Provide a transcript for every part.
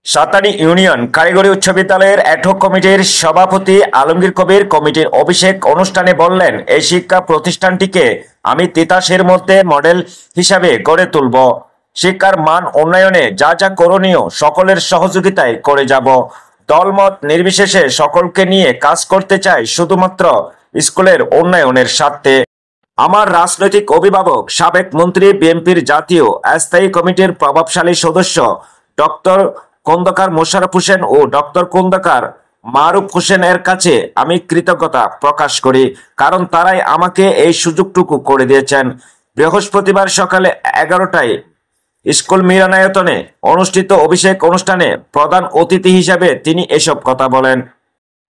Satani union কারিগরি উচ্চ বিদ্যালয়ের অ্যাডহক কমিটির সভাপতি আলমগীর কবির কমিটির অভিষেক অনুষ্ঠানে বললেন, এই শিক্ষা প্রতিষ্ঠানটিকে আমি তিতাসের মধ্যে মডেল হিসাবে গড়ে তুলব। শিক্ষার মান উন্নয়নে যা যা করণীয় সকলের সহযোগিতায় করে যাব। দলমত নির্বিশেষে সকলকে নিয়ে কাজ করতে চাই শুধুমাত্র স্কুলের উন্নয়নের স্বার্থে। আমার রাজনৈতিক অভিভাবক সাবেক মন্ত্রী বিএনপির জাতীয় স্থায়ী কমিটির প্রভাবশালী সদস্য ডক্টর খন্দকার মোশাররফ হোসেন ও ডক্টর খন্দকার মারুফ হোসেন এর কাছে আমি কৃতজ্ঞতা প্রকাশ করি, কারণ তারাই আমাকে এই সুযোগটুকু করে দিয়েছেন। বৃহস্পতিবার সকালে 11টায় স্কুল মিলনায়তনে অনুষ্ঠিত অভিষেক অনুষ্ঠানে প্রধান অতিথি হিসাবে তিনি এসব কথা বলেন।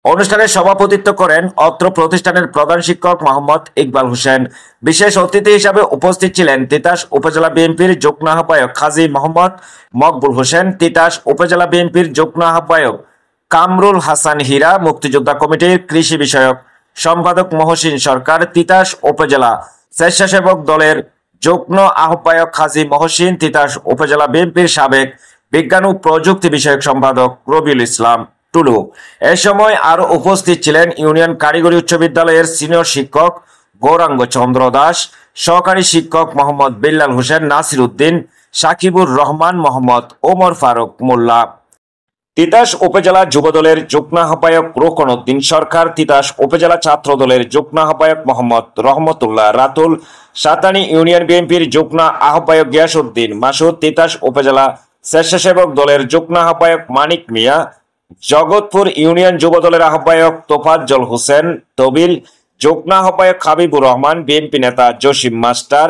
অনুষ্ঠানে সভাপতিত্ব করেন অত্র প্রতিষ্ঠানের প্রধান শিক্ষক মোহাম্মদ ইকবাল হোসেন। বিশেষ অতিথি হিসাবে উপস্থিত ছিলেন তিতাস উপজেলা বিএনপির যুগ্ম আহ্বায়ক কাজী মোহাম্মদ মকবুল হোসেন, তিতাস উপজেলা বিএনপির যুগ্ম আহ্বায়ক কামরুল হাসান হীরা, মুক্তিযোদ্ধা কমিটির কৃষি বিষয়ক সম্পাদক মহসিন সরকার, তিতাস উপজেলা স্বেচ্ছাসেবক দলের যুগ্ম আহ্বায়ক কাজী মহসিন, তিতাস উপজেলা বিএনপির সাবেক বিজ্ঞান ও প্রযুক্তি বিষয়ক সম্পাদক রবিউল ইসলাম টুলু। এ সময় আরো উপস্থিত ছিলেন ইউনিয়ন কারিগরি উচ্চ বিদ্যালয়ের সিনিয়র শিক্ষক গৌরাঙ্গ চন্দ্র দাস, সহকারী শিক্ষক মোহাম্মদ বিল্লাল হোসেন, নাসির উদ্দিন, সাকিবুর রহমান, মোহাম্মদ ওমর ফারুক মোল্লা। তিতাস উপজেলা যুবদলের যুগ্ম আহ্বায়ক রোকন উদ্দিন সরকার, তিতাস উপজেলা ছাত্র দলের যুগ্ম আহ্বায়ক মোহাম্মদ রহমতুল্লাহ রাতুল, সাতানী ইউনিয়ন বিএনপির যুগ্ম আহ্বায়ক গিয়াসউদ্দিন মাসুদ, তিতাস উপজেলা স্বেচ্ছাসেবক দলের যুগ্ম আহ্বায়ক মানিক মিয়া, জগৎপুর ইউনিয়ন যুবদলের আহ্বায়ক তোফাজ্জল হোসেন তবিল, যুগ্ম আহ্বায়ক হাবিবুর রহমান, বিএনপি নেতা জসিম মাস্টার,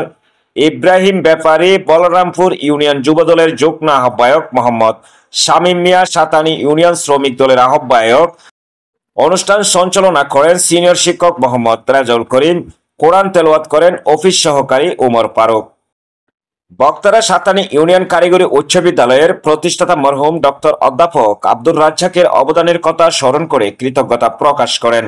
ইব্রাহিম ব্যাপারী, বলরামপুর ইউনিয়ন যুবদলের যুগ্ম আহ্বায়ক মোহাম্মদ শামীম মিয়া, সাতানী ইউনিয়ন শ্রমিক দলের আহ্বায়ক। অনুষ্ঠান সঞ্চালনা করেন সিনিয়র শিক্ষক মোহাম্মদ রেজাউল করিম, কোরআন তেলাওয়াত করেন অফিস সহকারী ওমর ফারুক। বক্তারা সাতানী ইউনিয়ন কারিগরি উচ্চ বিদ্যালয়ের প্রতিষ্ঠাতা মরহুম ডক্টর অধ্যাপক আব্দুর রাজ্জাকের অবদানের কথা স্মরণ করে কৃতজ্ঞতা প্রকাশ করেন।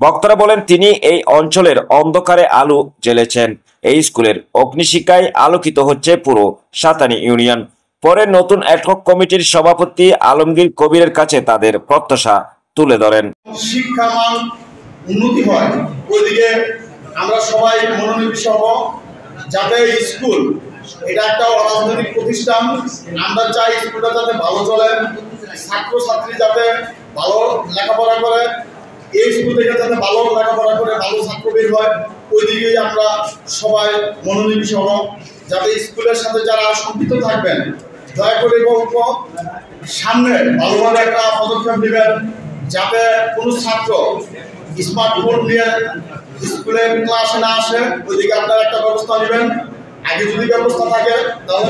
বক্তারা বলেন, তিনি এই অঞ্চলের অন্ধকারে আলো জ্বেলেছেন। এই স্কুলের অগ্নিশিখায় আলোকিত হচ্ছে পুরো সাতানী ইউনিয়ন। পরে নতুন অ্যাডহক কমিটির সভাপতি আলমগীর কবিরের কাছে তাদের প্রত্যাশা তুলে ধরেন। শিক্ষার মান উন্নতি হয়, ওইদিকে আমরা সবাই মনোনিবেশ হব, যাতে স্কুল এটা একটা অরাজনৈতিক প্রতিষ্ঠান। আমরা চাই স্কুলটা যাতে ভালো চলে, ছাত্রছাত্রী যাতে ভালো লেখাপড়া করে, এই স্কুল থেকে যাতে ভালো লেখাপড়া করে ভালো ছাত্র বের হয়, ওইদিকেই আমরা সবাই মনোনিবেশ হব। যাতে স্কুলের সাথে যারা সম্পৃক্ত থাকবেন, দয়া করে বলব সামনে ভালোভাবে একটা পদক্ষেপ নেবেন, যাতে কোনো ছাত্র স্মার্টফোন নিয়ে স্কুলের ক্লাসে না আসে, ওইদিকে আপনারা একটা ব্যবস্থা নেবেন। আগে যদি ব্যবস্থা থাকে তাহলে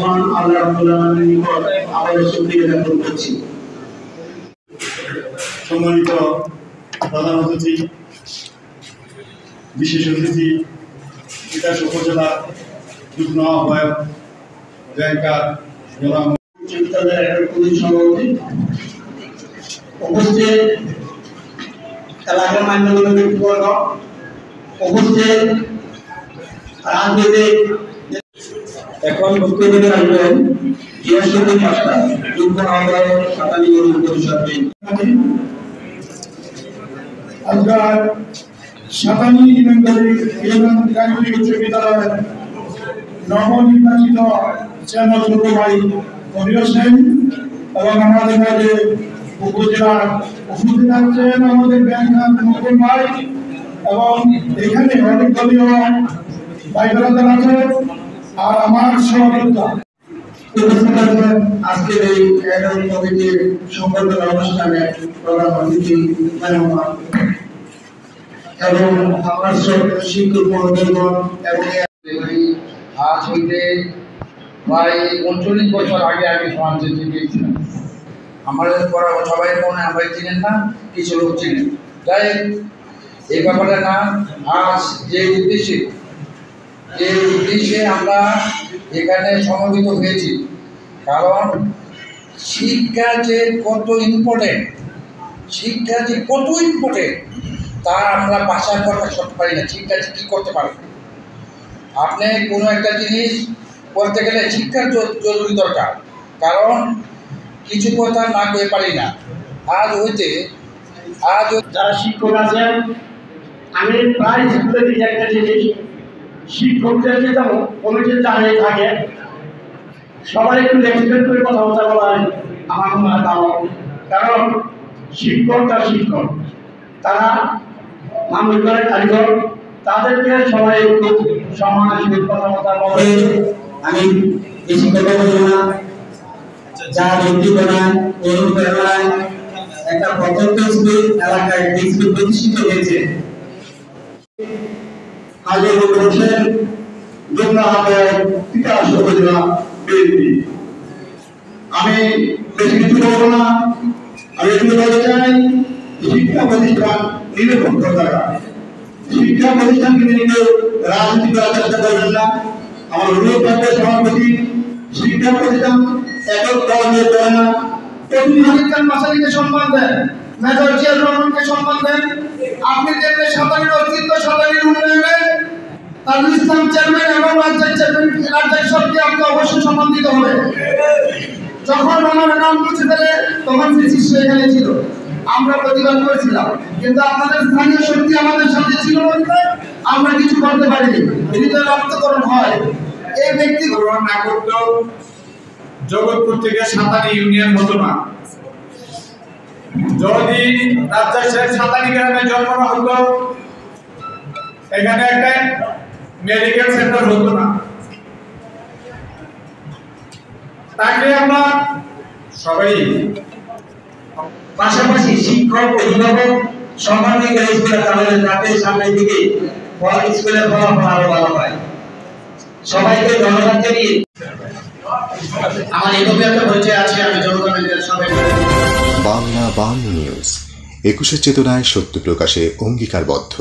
সম্মানিত প্রধান অতিথি, বিশেষ অতিথি, তিতাস উপজেলা যুগ্ম আহ্বায়ক ব্যাংকার উপস্থিত এলাকার মান্যগণ্য ব্যক্তিবর্গ, উপস্থিত রাজনৈতিক। এখন বক্তব্য রাখবেন গিয়াসউদ্দিন মাস্টার, যুগ্ম আহ্বায়ক সাতানী ইউনিয়ন পরিষদ। আজকাল সাতানী ইউনিয়ন কারিগরি উচ্চ বিদ্যালয়ের নবনির্বাচিত চেয়ারম্যান ছোট ভাই কবির হোসেন এবং আমাদের মাঝে উপজেলার উপস্থিত আছেন আমাদের ব্যাংকার নতুন ভাই, এবং এখানে অনেক দলীয় ভাই বেড়াদার আছে আর আমার সহযোগিতা। আজকের এই একাডেমিক কমিটির সম্বর্ধনা অনুষ্ঠানে প্রধান অতিথি এবং আমার শিক্ষক মহোদয়গণ এবং আজ হইতে প্রায় 39 বছর আগে আমি সমাজে গিয়েছিলাম। আমাদের পড়া সবাই মনে আমরা চিনেন না, কিছু লোক চিনেন। তাই এই ব্যাপারে না, আজ যে উদ্দেশ্যে আমরা এখানে সমবেত হয়েছি, কারণ শিক্ষা যে কত ইম্পর্টেন্ট তা আমরা ভাষায় প্রকাশ করতে পারি না। শিক্ষা যে কী করতে পারে, আপনি কোনো একটা জিনিস করতে গেলে শিক্ষার জরুরি দরকার। কারণ কিছু কথা না কয়ে পারি না। আজ যারা শিক্ষক আছেন, আমি প্রায় স্কুলে দিই একটা জিনিস, শিক্ষকদেরকে যেমন কমিটির দাঁড়িয়ে থাকে সবাই একটু রেসপেক্ট করে কথাবার্তা বলা হয় আমার মনে হয় ভালো। কারণ শিক্ষক তার শিক্ষক, তারা মানুষ করে কারিগর, তাদেরকে সবাই একটু সম্মানের সহিত কথাবার্তা বলে। আমি এই শিক্ষক বলবো না, যা ব্যক্তি বানায় অনুপ্রেরণায় একটা প্রত্যন্ত স্কুল এলাকায় স্কুল প্রতিষ্ঠিত হয়েছে। আগে বলছেন তিতাস উপজেলা বিএনপি। আমি বেশি কিছু বলবো না, আমি একটু বলতে চাই শিক্ষা প্রতিষ্ঠান নিরপেক্ষ থাকা, শিক্ষা প্রতিষ্ঠানকে নিয়ে রাজনীতি করার চেষ্টা করবেন না। আমার অনুরোধ থাকবে সভাপতি, শিক্ষা প্রতিষ্ঠান একক দল নিয়ে চলে না। মাসালিকে সম্মান দেন, মেজর জিয়াউর রহমানকে সম্মান দেন। আপনি দেখবেন সাঁতারের অস্তিত্ব, সাঁতারের উন্নয়নে তাজুল ইসলাম চেয়ারম্যান এবং রাজ্যের সবকে আপনি অবশ্যই সম্মান দিতে হবে। যখন আমার নাম মুছে ফেলে তখন সেখানে ছিল, আমরা প্রতিবাদ করেছিলাম, কিন্তু আপনাদের স্থানীয় শক্তি আমাদের সাথে ছিল বলতে আমরা কিছু করতে পারিনি। হৃদয় রক্তকরণ হয়। এই ব্যক্তি গ্রহণ না করতেও জগৎপুর থেকে সাঁতারি ইউনিয়ন হতো না। যদি রাজশাহীর সাঁতারি গ্রামে জন্ম হতো, এখানে একটা মেডিকেল সেন্টার হতো না। তাকে আমরা সবাই পাশাপাশি শিক্ষক অভিভাবক সম্মান দিয়ে গেলে স্কুলে চালালে যাতে সামনের দিকে স্কুলের ফলাফল আরো ভালো হয়। সবাইকে ধন্যবাদ জানিয়ে আমার এভাবে একটা পরিচয় আছে, আমি জনগণের সবাই বাংলা নিউজ 21 চেতনায় সত্য প্রকাশে অঙ্গীকারবদ্ধ।